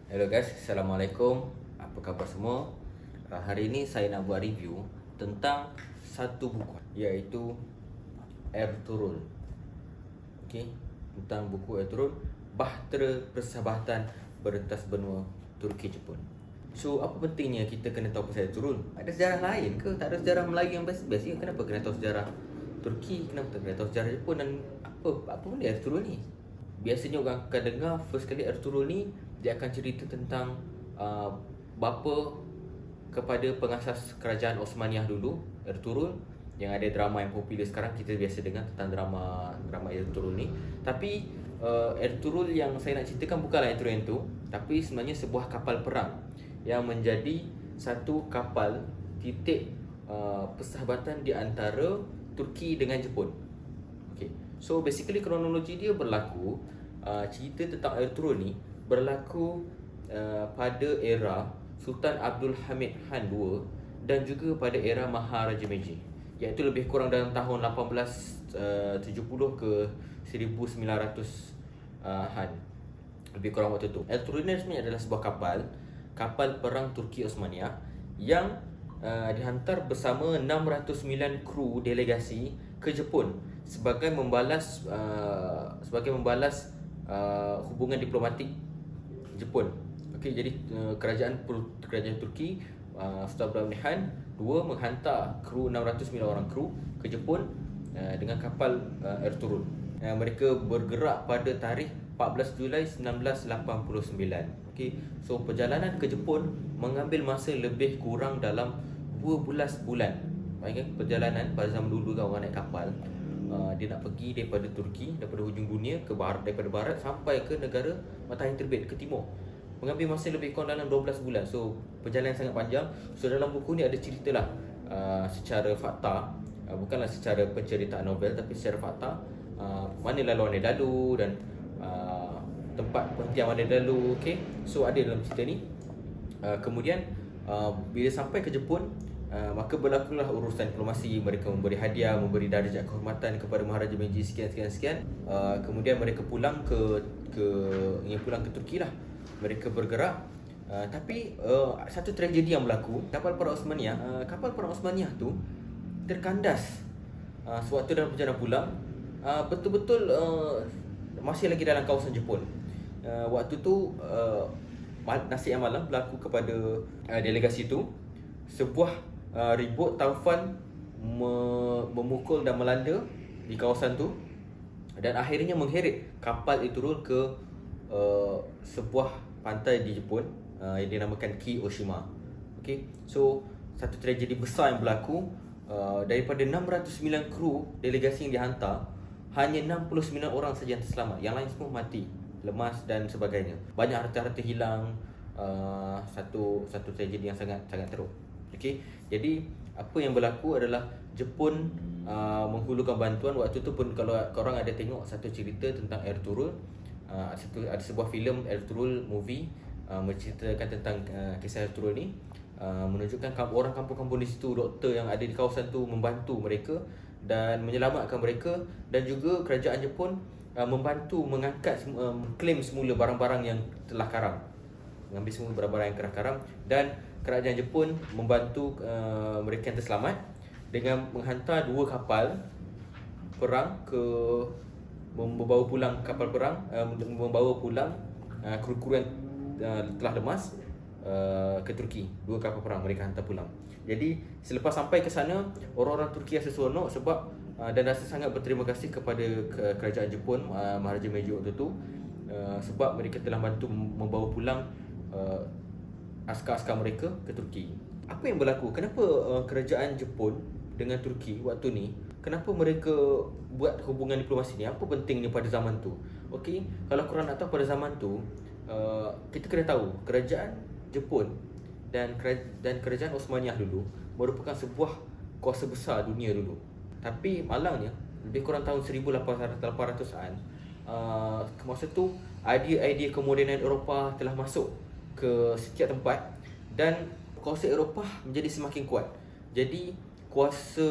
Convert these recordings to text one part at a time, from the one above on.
Hello guys, Assalamualaikum. Apa khabar semua? Hari ini saya nak buat review tentang satu buku, iaitu Ertuğrul. Okey, tentang buku Ertuğrul, Bahtera Persahabatan Beretas Benua Turki Jepun. So, apa pentingnya kita kena tahu pasal Ertuğrul? Ada sejarah lain ke? Tak ada sejarah Melayu yang best-best ke? Kenapa kena tahu sejarah Turki? Kenapa kena tahu sejarah Jepun? Dan apa benda Ertuğrul ni? Biasanya orang akan dengar first kali Ertuğrul ni, dia akan cerita tentang bapa kepada pengasas kerajaan Osmaniyah dulu, Ertuğrul, yang ada drama yang popular sekarang. Kita biasa dengar tentang drama Ertuğrul ni. Tapi Ertuğrul yang saya nak ceritakan bukanlah Ertuğrul yang tu, tapi sebenarnya sebuah kapal perang yang menjadi satu kapal titik persahabatan di antara Turki dengan Jepun. Okay. So basically kronologi dia berlaku, cerita tentang Ertuğrul ni berlaku pada era Sultan Abdul Hamid Han II dan juga pada era Maharaja Meiji, iaitu lebih kurang dalam tahun 1870 ke 1900-an. Lebih kurang waktu tu. Ertuğrul ni sebenarnya adalah sebuah kapal perang Turki Osmaniyah yang dihantar bersama 609 kru delegasi ke Jepun sebagai membalas hubungan diplomatik Jepun. Okey, jadi kerajaan Turki, Sultan Abdul Hamid Han II menghantar 609 orang kru ke Jepun dengan kapal Ertuğrul. Mereka bergerak pada tarikh 14 Julai 1989. Okey, so perjalanan ke Jepun mengambil masa lebih kurang dalam 12 bulan. Bayangkan perjalanan pada zaman dulu kan, orang naik kapal, dia nak pergi daripada Turki, daripada hujung dunia ke barat, daripada barat sampai ke negara matahari terbit, ke timur, mengambil masa lebih kurang dalam 12 bulan. So perjalanan sangat panjang. So dalam buku ni ada ceritalah secara fakta, bukanlah secara penceritaan novel, tapi secara fakta, mana laluan dia lalu dan tempat perhentian mana dia lalu. Okay, so ada dalam cerita ni. Kemudian bila sampai ke Jepun, maka berlakulah urusan diplomasi. Mereka memberi hadiah, memberi darjat kehormatan kepada Maharaja Meiji sekian. Kemudian mereka ingin pulang ke Turki lah. Mereka bergerak, tapi satu tragedi yang berlaku. Kapal perang Osmaniyah tu terkandas sewaktu dalam perjalanan pulang. Betul-betul masih lagi dalam kawasan Jepun. Waktu tu nasib yang malang berlaku kepada delegasi tu. Sebuah ribut taufan memukul dan melanda di kawasan tu, dan akhirnya mengheret kapal Ertuğrul ke sebuah pantai di Jepun yang dinamakan Ki-Oshima. Okay, so satu tragedi besar yang berlaku. Daripada 609 kru delegasi yang dihantar, hanya 69 orang saja yang terselamat. Yang lain semua mati, lemas dan sebagainya. Banyak harta-harta hilang. Satu tragedi yang sangat teruk. Okey, jadi apa yang berlaku adalah Jepun menghulurkan bantuan. Waktu tu pun, kalau korang ada tengok satu cerita tentang Ertuğrul, ada sebuah filem Ertuğrul movie, menceritakan tentang kisah Ertuğrul ni, menunjukkan orang kampung-kampung di situ, doktor yang ada di kawasan tu membantu mereka dan menyelamatkan mereka, dan juga kerajaan Jepun membantu mengangkat, claim semula barang-barang yang telah karam, mengambil semua barang-barang yang telah karam, dan kerajaan Jepun membantu mereka yang terselamat dengan menghantar 2 kapal perang membawa pulang kapal perang, membawa pulang kru-kru yang telah lemas ke Turki. 2 kapal perang mereka hantar pulang. Jadi selepas sampai ke sana, orang-orang Turki rasa seronok sebab dan rasa sangat berterima kasih kepada kerajaan Jepun, Maharaja Meiji waktu tu, sebab mereka telah bantu membawa pulang askar-askar mereka ke Turki. Apa yang berlaku? Kenapa kerajaan Jepun dengan Turki waktu ni, kenapa mereka buat hubungan diplomasi ni? Apa pentingnya pada zaman tu? Okey, kalau korang nak tahu pada zaman tu, kita kena tahu kerajaan Jepun dan kerajaan Osmaniyah dulu merupakan sebuah kuasa besar dunia dulu. Tapi malangnya, lebih kurang tahun 1800-an, masa tu idea kemodenan Eropah telah masuk ke setiap tempat, dan kuasa Eropah menjadi semakin kuat. Jadi kuasa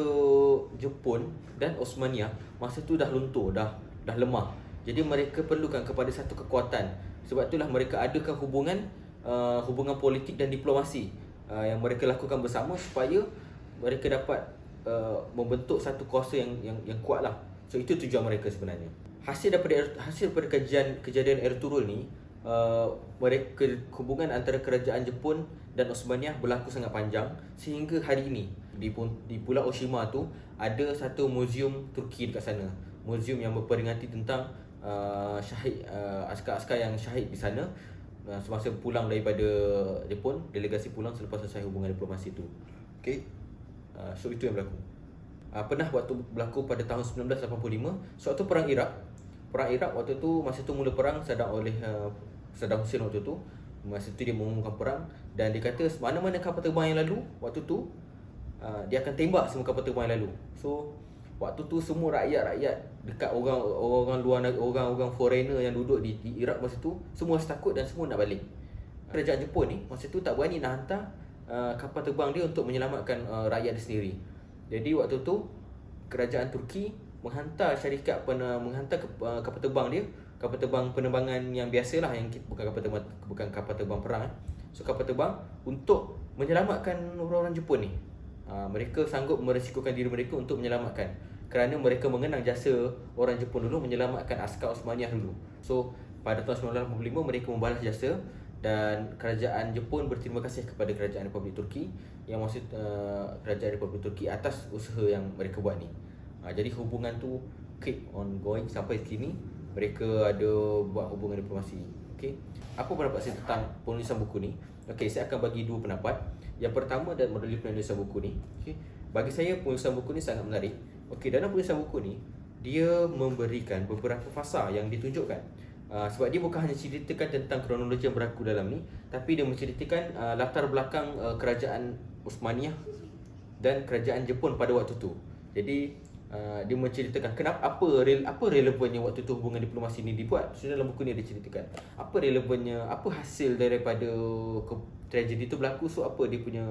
Jepun dan Osmaniyah masa tu dah luntur, dah lemah. Jadi mereka perlukan kepada satu kekuatan. Sebab itulah mereka adakan hubungan hubungan politik dan diplomasi yang mereka lakukan bersama supaya mereka dapat membentuk satu kuasa yang kuat lah. So itu tujuan mereka sebenarnya. Hasil daripada kejadian Ertugrul ni, mereka hubungan antara kerajaan Jepun dan Osmaniah berlaku sangat panjang sehingga hari ini di Pulau Oshima tu ada satu muzium Turki dekat sana. Muzium yang memperingati tentang syahid askar-askar yang syahid di sana semasa pulang daripada Jepun, delegasi pulang selepas selesai hubungan diplomasi tu. Okey. So itu yang berlaku. Pernah waktu berlaku pada tahun 1985, sewaktu perang Iraq. Perang Iraq waktu tu, masa tu mula perang sedang oleh Saddam Hussein waktu tu. Masa tu dia mengumumkan perang dan dia kata mana-mana kapal terbang yang lalu waktu tu dia akan tembak semua kapal terbang yang lalu. So waktu tu semua rakyat-rakyat dekat orang luar negara, orang foreigner yang duduk di Iraq masa tu semua takut dan semua nak balik. Kerajaan Jepun ni masa tu tak berani nak hantar kapal terbang dia untuk menyelamatkan rakyat dia sendiri. Jadi waktu tu kerajaan Turki menghantar syarikat kapal terbang dia, kapal terbang penerbangan yang biasalah, yang bukan kapal terbang perang. So kapal terbang untuk menyelamatkan orang-orang Jepun ni. Mereka sanggup meresikokan diri mereka untuk menyelamatkan, kerana mereka mengenang jasa orang Jepun dulu menyelamatkan askar Osmaniah dulu. So pada tahun 1985 mereka membalas jasa dan kerajaan Jepun berterima kasih kepada kerajaan Republik Turki, yang maksud kerajaan Republik Turki atas usaha yang mereka buat ni. Jadi hubungan tu keep on going sampai kini. Mereka ada buat hubungan diplomasi. Okay. Apa pendapat saya tentang penulisan buku ni? Okay, saya akan bagi dua pendapat. Yang pertama, dan melalui penulisan buku ni, okay, bagi saya penulisan buku ni sangat menarik. Okay, dalam penulisan buku ni, dia memberikan beberapa fasa yang ditunjukkan. Sebab dia bukan hanya ceritakan tentang kronologi yang berlaku dalam ni, tapi dia menceritakan latar belakang kerajaan Osmaniah dan kerajaan Jepun pada waktu tu. Jadi dia menceritakan apa relevannya waktu tu hubungan diplomasi ni dibuat. So dalam buku ni dia ceritakan apa relevannya, apa hasil daripada tragedi tu berlaku. So apa dia punya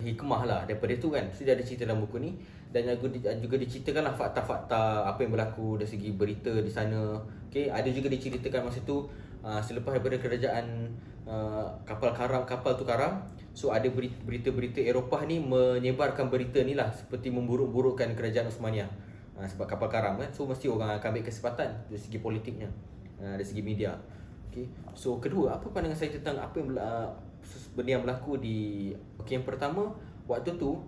hikmah lah daripada tu kan. So dia ada cerita dalam buku ni, dan juga diceritakanlah fakta-fakta apa yang berlaku dari segi berita di sana. Okay, ada juga diceritakan masa tu selepas daripada kerajaan kapal tu karam. So ada berita-berita Eropah ni menyebarkan berita ni lah, seperti memburuk-burukkan kerajaan Osmaniah sebab kapal karam kan. So mesti orang akan ambil kesempatan dari segi politiknya, dari segi media. Okay. So kedua, apa pandangan saya tentang apa yang benda yang berlaku di yang pertama, waktu tu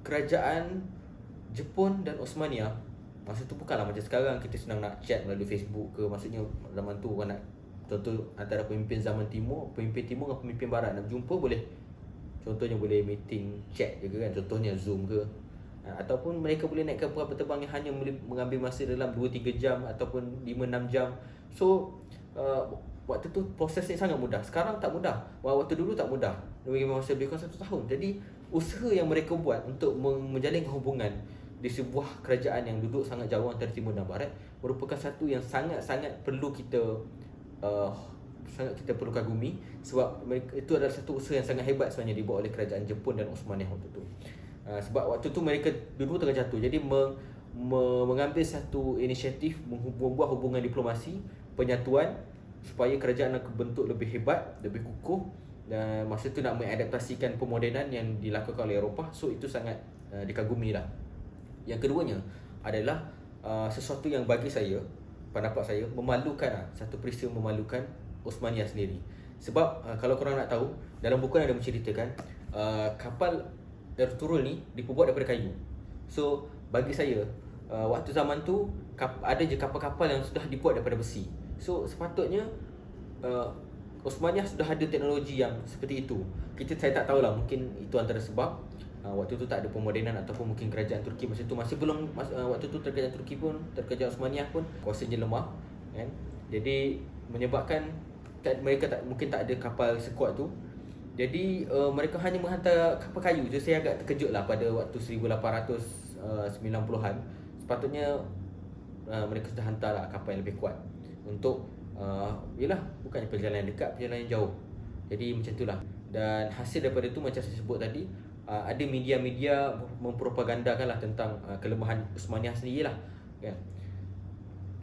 kerajaan Jepun dan Osmaniah masa tu bukanlah macam sekarang kita senang nak chat melalui Facebook ke. Maksudnya zaman tu orang nak, contoh antara pemimpin zaman timur dengan pemimpin barat nak jumpa boleh, contohnya boleh meeting chat je kan, contohnya Zoom ke, ataupun mereka boleh naikkan kapal terbang yang hanya mengambil masa dalam 2-3 jam ataupun 5-6 jam. So waktu tu prosesnya sangat mudah. Sekarang tak mudah, waktu dulu tak mudah, masa lebih kurang 1 tahun. Jadi usaha yang mereka buat untuk menjalin hubungan di sebuah kerajaan yang duduk sangat jauh antara timur dan barat merupakan satu yang sangat-sangat perlu kita perlu kagumi, sebab itu adalah satu usaha yang sangat hebat sebenarnya dibuat oleh kerajaan Jepun dan Osmaniah waktu tu. Sebab waktu tu mereka dulu tengah jatuh, jadi mengambil satu inisiatif membuat hubungan diplomasi penyatuan supaya kerajaan nak bentuk lebih hebat, lebih kukuh, dan masa tu nak mengadaptasikan pemodenan yang dilakukan oleh Eropah. So itu sangat dikagumi lah. Yang keduanya adalah sesuatu yang bagi saya, pendapat saya, memalukan satu peristiwa memalukan Osmaniah sendiri. Sebab kalau korang nak tahu, dalam buku ada menceritakan kapal Ertugrul ni diperbuat daripada kayu. So bagi saya waktu zaman tu ada je kapal-kapal yang sudah dibuat daripada besi. So sepatutnya Osmaniah sudah ada teknologi yang seperti itu. Saya tak tahulah, mungkin itu antara sebab waktu tu tak ada pemodenan, ataupun mungkin kerajaan Turki masa tu masih belum, waktu tu kerajaan Turki pun, kerajaan Osmaniah pun kuasanya lemah kan. Jadi menyebabkan mereka mungkin tak ada kapal sekuat tu. Jadi mereka hanya menghantar kapal kayu je. Saya agak terkejut lah pada waktu 1890-an. Sepatutnya mereka sudah hantar lah kapal yang lebih kuat untuk yelah, bukannya perjalanan dekat, perjalanan jauh. Jadi macam itulah. Dan hasil daripada itu macam saya sebut tadi, ada media-media mempropagandakan lah tentang kelemahan Osmaniah sendiri lah kan?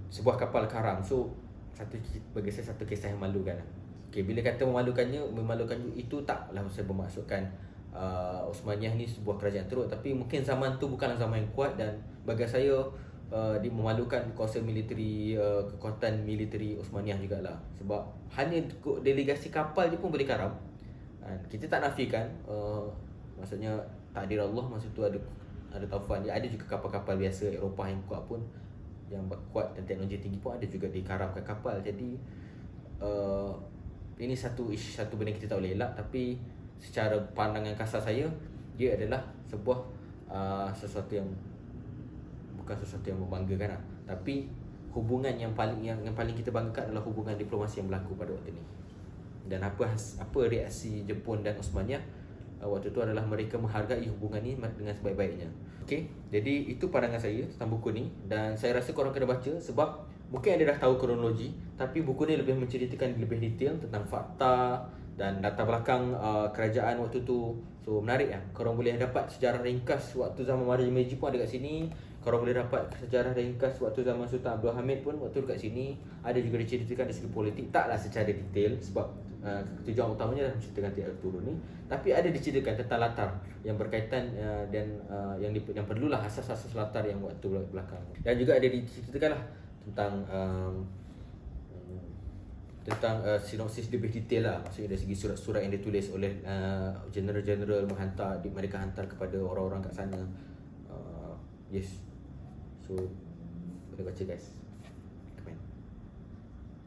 Sebuah kapal karam. So bagi saya satu kisah yang malukan lah. Okay, bila kata memalukannya itu taklah saya bermaksudkan Osmaniyah ni sebuah kerajaan teruk, tapi mungkin zaman tu bukanlah zaman yang kuat, dan bagi saya dia memalukan kuasa militeri, kekuatan militeri Osmaniyah jugalah. Sebab hanya delegasi kapal je pun boleh karam. Kita tak nafikan, maksudnya takdir Allah masa tu ada taufan. Ada juga kapal-kapal biasa Eropah yang kuat pun, yang kuat dan teknologi tinggi pun ada juga dikaramkan kapal. Jadi ini satu benda kita tak boleh elak, tapi secara pandangan kasar saya, dia adalah sebuah sesuatu yang bukan sesuatu yang membanggakan lah. Tapi hubungan yang paling kita banggakan adalah hubungan diplomasi yang berlaku pada waktu ni. Dan apa reaksi Jepun dan Osmaniyah waktu tu adalah mereka menghargai hubungan ni dengan sebaik-baiknya. Okey, jadi itu pandangan saya tentang buku ni, dan saya rasa korang kena baca sebab mungkin anda dah tahu kronologi, tapi buku ni lebih menceritakan lebih detail tentang fakta dan latar belakang kerajaan waktu tu. So menarik lah. Korang boleh dapat sejarah ringkas waktu zaman Maharaja Meiji pun ada kat sini. Korang boleh dapat sejarah ringkas waktu zaman Sultan Abdul Hamid pun waktu dekat sini. Ada juga diceritakan dari segi politik, taklah secara detail sebab tujuan utamanya adalah menceritakan Tiada Turun ni, tapi ada diceritakan tentang latar yang berkaitan dan yang perlulah asas-asas latar yang waktu belakang. Dan juga ada diceritakan lah tentang sinopsis lebih detail lah, maksudnya dari segi surat-surat yang ditulis oleh general-general mereka hantar kepada orang-orang kat sana. Yes, so boleh baca guys.